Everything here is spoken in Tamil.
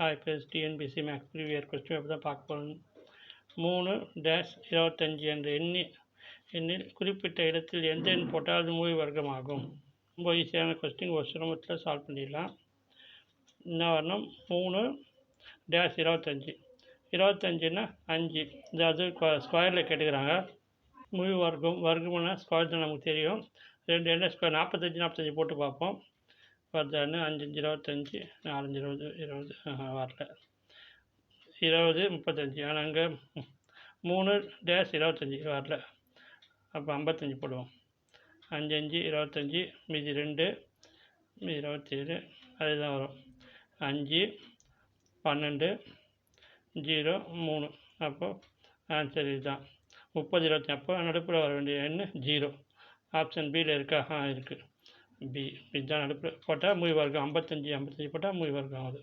IPS TNPSC maths previous question paper தான் பார்க்க போகிறோம். 3-25 என்ற எண்ணில் குறிப்பிட்ட இடத்தில் எந்த எண் போட்டால் அது மூவி வர்க்கம் ஆகும். ரொம்ப ஈஸியான கொஸ்டின், ஒரு சிரமத்தில் சால்வ் பண்ணிடலாம். என்ன வரணும்? 3-25 25ன்னா 5, அதாவது ஸ்கொயரில் கேட்டுக்கிறாங்க. மூவி வர்க்கம்னா ஸ்கொயர் தான் நமக்கு தெரியும். 2 என்ன ஸ்கொயர் 45 போட்டு பார்ப்போம். வருதான்னு 5 5 25 4 20 20 வரல. 20 35, ஆனால் அங்கே 3-25 வரல. அப்போ 55 போடுவோம். 5 5 25, மீதி 2 மீதி 27, அதுதான் வரும். 5 12 0 3. அப்போது ஆன்சர் இதுதான் 30 25. அப்போ நடுப்புற வர வேண்டிய எண் 0. ஆப்ஷன் பியில் இருக்கா? இருக்குது. பி. இதுதான் நடுப்புற போட்டால் மூவி வர்க்கம். 55 55 போட்டால் மூவி வர்க்கம் ஆகுது.